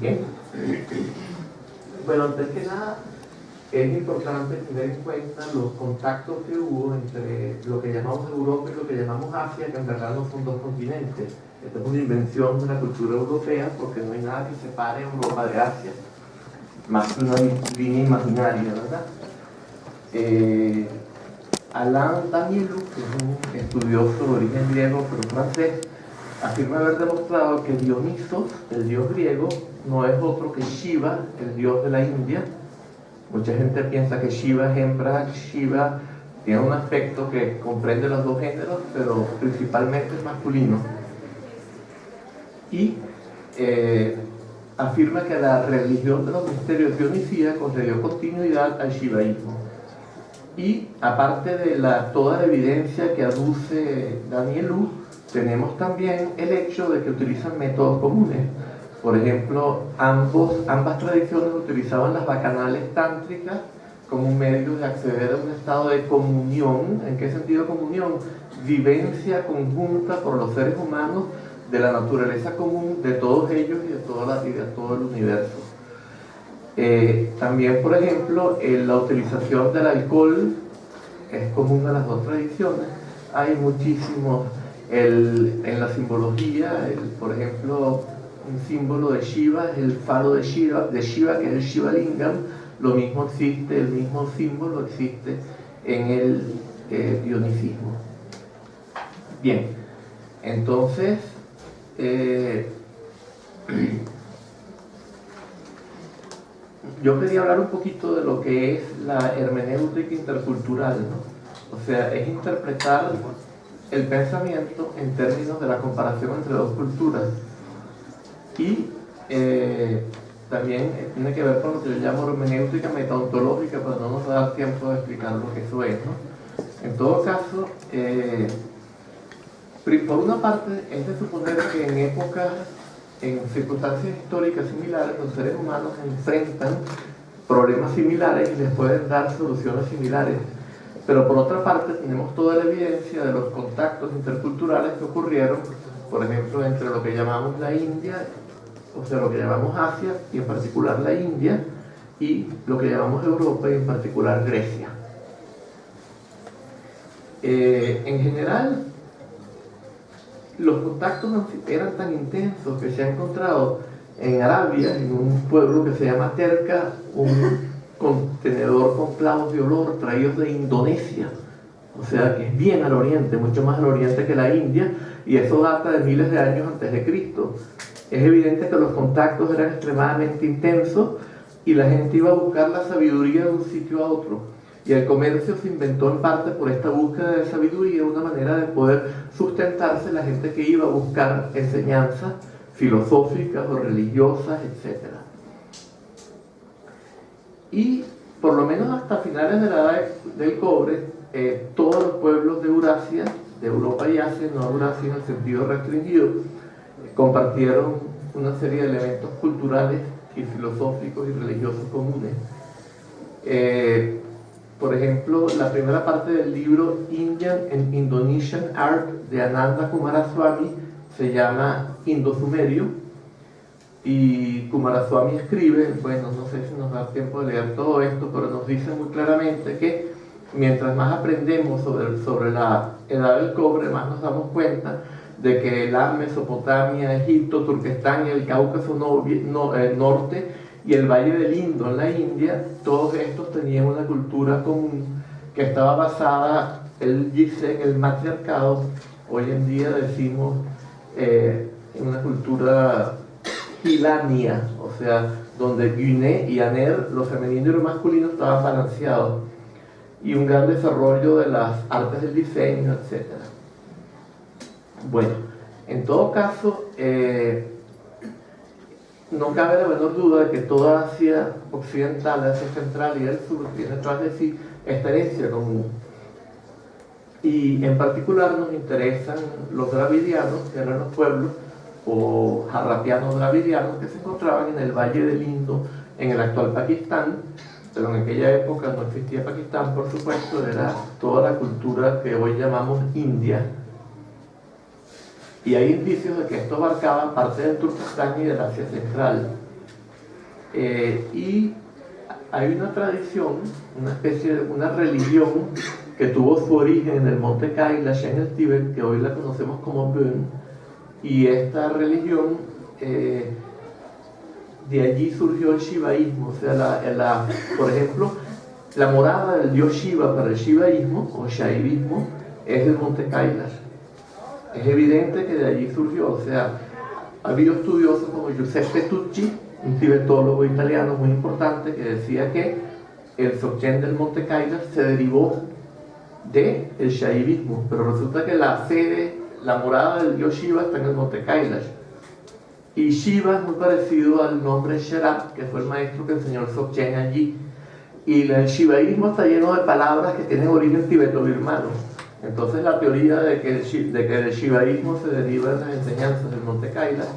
Bien. Bueno, antes que nada, es importante tener en cuenta los contactos que hubo entre lo que llamamos Europa y lo que llamamos Asia, que en verdad no son dos continentes. Esta es una invención de la cultura europea porque no hay nada que separe Europa de Asia, más que una línea imaginaria, ¿verdad? Alain Danielou, que es un estudioso de origen griego pero francés, afirma haber demostrado que Dionisos, el dios griego, no es otro que Shiva, el dios de la India. Mucha gente piensa que Shiva es hembra, Shiva tiene un aspecto que comprende los dos géneros, pero principalmente es masculino. Y afirma que la religión de los misterios dionisíacos le dio continuidad al shivaísmo. Y aparte de toda la evidencia que aduce Danielou, tenemos también el hecho de que utilizan métodos comunes. Por ejemplo, ambas tradiciones utilizaban las bacanales tántricas como un medio de acceder a un estado de comunión. ¿En qué sentido comunión? Vivencia conjunta por los seres humanos de la naturaleza común de todos ellos y de todo el universo. También, por ejemplo, la utilización del alcohol es común a las dos tradiciones. Hay muchísimos en la simbología, por ejemplo, un símbolo de Shiva es el falo de Shiva, que es el Shiva Lingam. Lo mismo existe, el mismo símbolo existe en el dionisismo. Bien, entonces yo quería hablar un poquito de lo que es la hermenéutica intercultural, ¿no? O sea, es interpretar el pensamiento en términos de la comparación entre dos culturas. Y también tiene que ver con lo que yo llamo hermenéutica metaontológica, pero no nos va a dar tiempo de explicar lo que eso es, ¿no? En todo caso, por una parte, es de suponer que en épocas, en circunstancias históricas similares, los seres humanos enfrentan problemas similares y les pueden dar soluciones similares. Pero por otra parte, tenemos toda la evidencia de los contactos interculturales que ocurrieron, por ejemplo, entre lo que llamamos la India, o sea, lo que llamamos Asia, y en particular la India, y lo que llamamos Europa, y en particular Grecia. En general, los contactos eran tan intensos que se ha encontrado en Arabia, en un pueblo que se llama Terca, un contenedor con clavos de olor traídos de Indonesia, o sea que es bien al oriente, mucho más al oriente que la India, y eso data de miles de años antes de Cristo. Es evidente que los contactos eran extremadamente intensos y la gente iba a buscar la sabiduría de un sitio a otro. Y el comercio se inventó en parte por esta búsqueda de sabiduría, una manera de poder sustentarse la gente que iba a buscar enseñanzas filosóficas o religiosas, etc. Y por lo menos hasta finales de la edad del cobre, todos los pueblos de Eurasia, de Europa y Asia, no Eurasia en el sentido restringido, compartieron una serie de elementos culturales y filosóficos y religiosos comunes. Por ejemplo, la primera parte del libro Indian and Indonesian Art de Ananda Coomaraswamy se llama Indo-Sumerio, y Coomaraswamy escribe, bueno, no sé si nos da tiempo de leer todo esto, pero nos dice muy claramente que mientras más aprendemos sobre la edad del cobre, más nos damos cuenta de que la Mesopotamia, Egipto, Turquestán y el Cáucaso norte y el Valle del Indo en la India, todos estos tenían una cultura común que estaba basada, él dice, en el matriarcado. Hoy en día decimos en una cultura hilania, o sea, donde Guiné y Aner, lo femenino y lo masculino, estaban balanceados, y un gran desarrollo de las artes del diseño, etc. Bueno, en todo caso, no cabe la menor duda de que toda Asia occidental, Asia central y el sur tiene tras de sí esta herencia común. Y en particular nos interesan los dravidianos, que eran los pueblos, o jarrapianos dravidianos, que se encontraban en el Valle del Indo, en el actual Pakistán, pero en aquella época no existía Pakistán, por supuesto, era toda la cultura que hoy llamamos India. Y hay indicios de que esto abarcaba parte del Turquestán y del Asia Central. Y hay una tradición, una especie de una religión que tuvo su origen en el monte Kailash en el Tíbet, que hoy la conocemos como Bön, y esta religión, de allí surgió el shivaísmo. O sea, por ejemplo, la morada del dios Shiva para el shivaísmo o shaivismo es el monte Kailash. Es evidente que de allí surgió. O sea, ha habido estudiosos como Giuseppe Tucci, un tibetólogo italiano muy importante, que decía que el Dzogchen del monte Kailash se derivó del shaivismo, pero resulta que la sede, la morada del dios Shiva está en el monte Kailash. Y Shiva es muy parecido al nombre Sherab, que fue el maestro que enseñó el Dzogchen allí. Y el shivaísmo está lleno de palabras que tienen origen tibeto-birmano. Entonces la teoría de que el shivaísmo se deriva de las enseñanzas del monte Kailash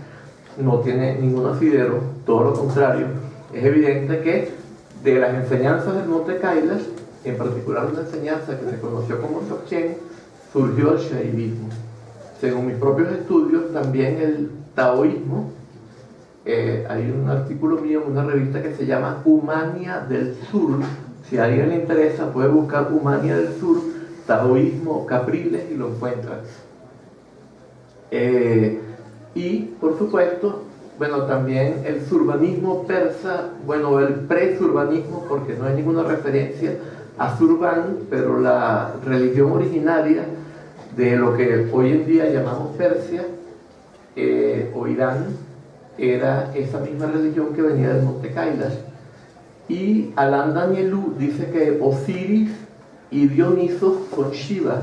no tiene ningún asidero, todo lo contrario. Es evidente que de las enseñanzas del monte Kailash, en particular una enseñanza que se conoció como Dzogchen, surgió el shaivismo. Según mis propios estudios, también el taoísmo. Hay un artículo mío en una revista que se llama Humania del Sur. Si a alguien le interesa, puede buscar Humania del Sur, taoísmo Capriles, y lo encuentra. Y por supuesto, bueno, también el surbanismo persa, bueno, el pre-surbanismo, porque no hay ninguna referencia a Surban, pero la religión originaria de lo que hoy en día llamamos Persia o Irán, era esa misma religión que venía del monte Kailash. Y Alain Danielou dice que Osiris y Dioniso son Shiva.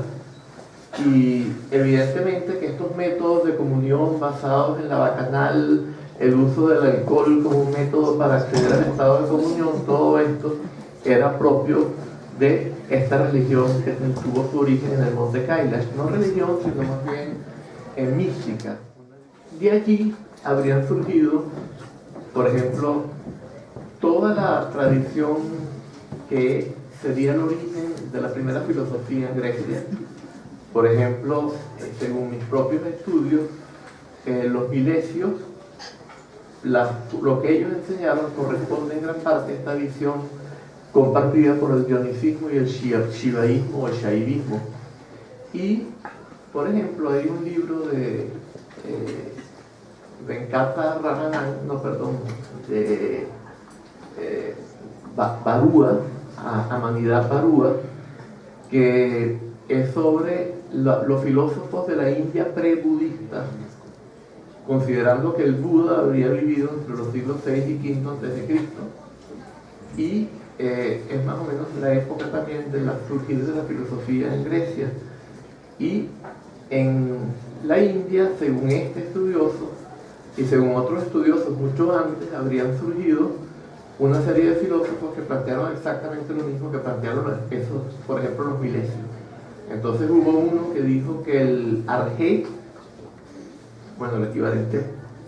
Y evidentemente que estos métodos de comunión basados en la bacanal, el uso del alcohol como un método para acceder al estado de comunión, todo esto era propio de esta religión que tuvo su origen en el monte Kailash. No religión, sino más bien mística. De allí habrían surgido, por ejemplo, toda la tradición que sería el origen de la primera filosofía en Grecia. Por ejemplo, según mis propios estudios, los milesios, lo que ellos enseñaron corresponde en gran parte a esta visión compartida por el dionisismo y el shivaísmo o el shaivismo. Y, por ejemplo, hay un libro de Venkata Ramanan, de Barua, Amanidad Barua, que es sobre los filósofos de la India pre-budista, considerando que el Buda habría vivido entre los siglos VI y V a.C. y es más o menos la época también de la surgida de la filosofía en Grecia. Y en la India, según este estudioso y según otros estudiosos mucho antes, habrían surgido una serie de filósofos que plantearon exactamente lo mismo que plantearon esos, por ejemplo, los milesios. Entonces hubo uno que dijo que el arjé, bueno, el equivalente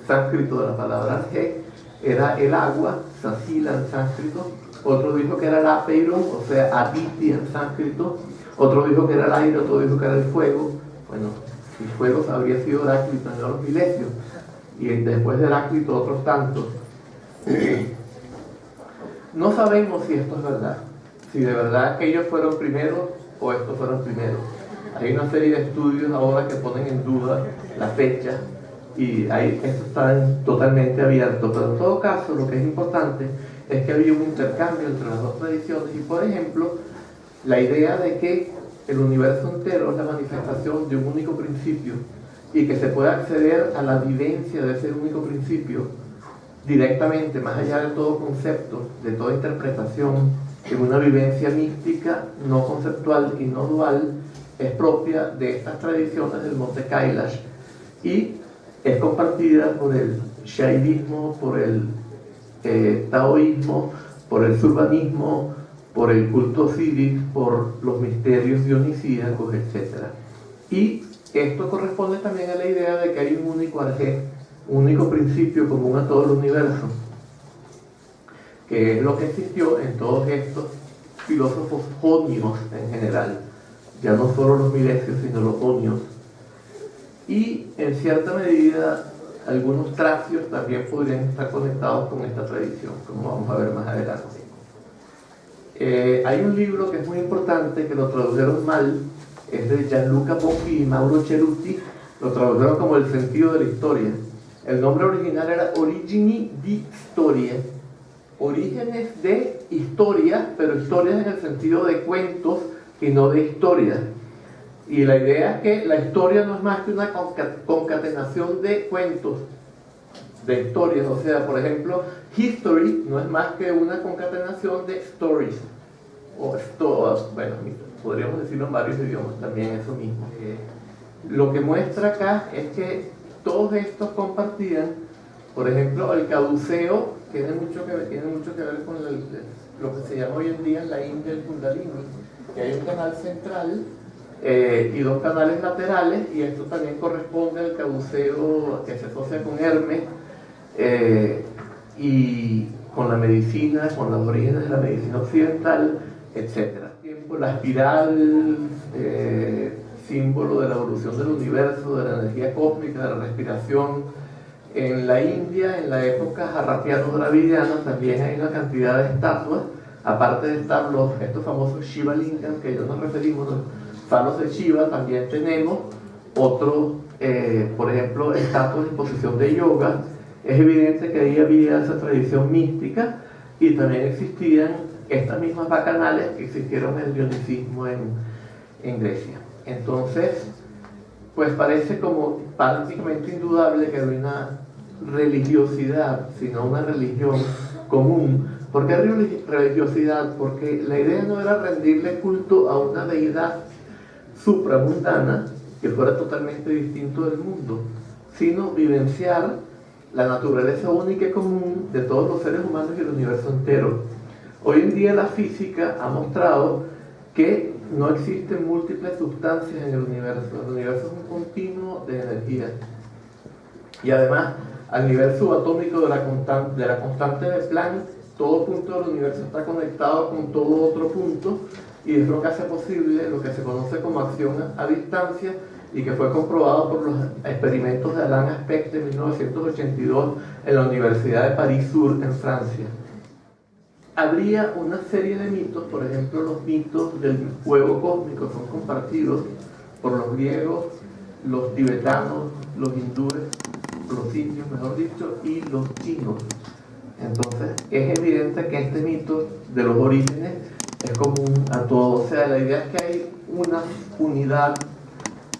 sánscrito de la palabra arjé, era el agua, sasila en sánscrito. Otro dijo que era el apeiro, o sea, aditi en sánscrito. Otro dijo que era el aire, otro dijo que era el fuego. Bueno, el fuego habría sido Heráclito en los milesios. Y después de Heráclito otros tantos. No sabemos si esto es verdad, si de verdad aquellos fueron primeros o estos fueron primeros. Hay una serie de estudios ahora que ponen en duda la fecha y esto está totalmente abierto, pero en todo caso lo que es importante es que había un intercambio entre las dos tradiciones y, por ejemplo, la idea de que el universo entero es la manifestación de un único principio y que se puede acceder a la vivencia de ese único principio directamente, más allá de todo concepto, de toda interpretación, en una vivencia mística, no conceptual y no dual, es propia de estas tradiciones del monte Kailash y es compartida por el shaivismo, por el taoísmo, por el surbanismo, por el culto Osiris, por los misterios dionisíacos, etc. Y esto corresponde también a la idea de que hay un único arjé, un único principio común a todo el universo, que es lo que existió en todos estos filósofos jonios en general, ya no solo los milesios, sino los jonios. Y en cierta medida algunos tracios también podrían estar conectados con esta tradición, como vamos a ver más adelante. Hay un libro que es muy importante, que lo tradujeron mal, es de Gianluca Bocchi y Mauro Ceruti, lo tradujeron como El sentido de la historia. El nombre original era Origini di Storie, orígenes de historia, pero historias en el sentido de cuentos y no de historias. Y la idea es que la historia no es más que una concatenación de cuentos, de historias. O sea, por ejemplo, history no es más que una concatenación de stories. O bueno, podríamos decirlo en varios idiomas también, eso mismo. Lo que muestra acá es que todos estos compartían, por ejemplo, el caduceo, que tiene mucho que ver con lo que se llama hoy en día la India del Kundalini, que hay un canal central y dos canales laterales, y esto también corresponde al caduceo que se asocia con Hermes y con la medicina, con los orígenes de la medicina occidental, etc. La espiral, símbolo de la evolución del universo, de la energía cósmica, de la respiración. En la India, en la época jarratiano-dravidiana, también hay una cantidad de estatuas, aparte de estar estos famosos Shiva Lingam, que ya nos referimos, los falos de Shiva. También tenemos otros, por ejemplo, estatuas en posición de yoga. Es evidente que ahí había esa tradición mística, y también existían estas mismas bacanales que existieron en el dionicismo en Grecia. Entonces, pues parece como prácticamente indudable que había una religiosidad, sino una religión común. ¿Por qué religiosidad? Porque la idea no era rendirle culto a una deidad supramundana que fuera totalmente distinto del mundo, sino vivenciar la naturaleza única y común de todos los seres humanos y el universo entero. Hoy en día la física ha mostrado que no existen múltiples sustancias en el universo. El universo es un continuo de energía. Y además, al nivel subatómico de la constante de Planck, todo punto del universo está conectado con todo otro punto, y es lo que hace posible lo que se conoce como acción a distancia, y que fue comprobado por los experimentos de Alain Aspect de 1982 en la Universidad de París-Sur, en Francia. Habría una serie de mitos, por ejemplo, los mitos del fuego cósmico son compartidos por los griegos, los tibetanos, los hindúes, los indios, mejor dicho, y los chinos. Entonces, es evidente que este mito de los orígenes es común a todos. O sea, la idea es que hay una unidad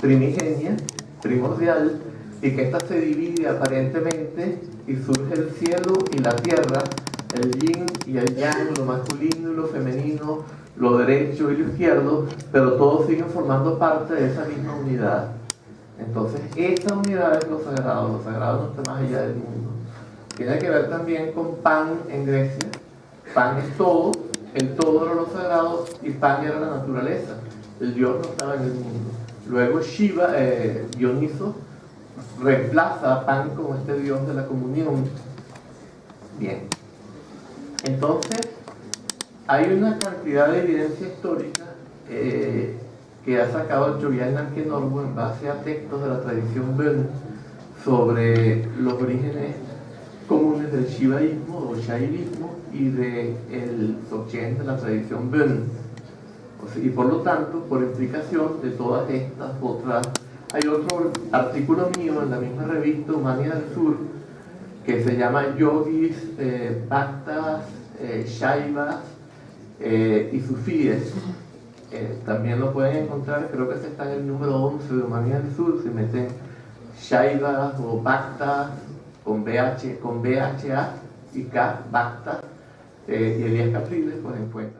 primigenia, primordial, y que ésta se divide aparentemente y surge el cielo y la tierra, el yin y el yang, lo masculino y lo femenino, lo derecho y lo izquierdo, pero todos siguen formando parte de esa misma unidad. Entonces, esa unidad es lo sagrado no está más allá del mundo. Tiene que ver también con Pan en Grecia. Pan es todo, el todo era lo sagrado y Pan era la naturaleza. El Dios no estaba en el mundo. Luego Shiva, Dioniso, reemplaza a Pan como este Dios de la comunión. Bien. Entonces, hay una cantidad de evidencia histórica que ha sacado Julian Ankenorbo en base a textos de la tradición Bön sobre los orígenes comunes del shivaísmo o shaivismo y del Dzogchen de la tradición Bön. Y por lo tanto, por implicación de todas estas otras, hay otro artículo mío en la misma revista Humanidad del Sur que se llama Yogis, Bhaktas, Shaivas y Sufíes. También lo pueden encontrar, creo que ese está en el número 11 de Humanidad del Sur. Si meten Shaivas o Bhaktas con BHA y K, Bhaktas, y Elías Capriles, pues encuentran.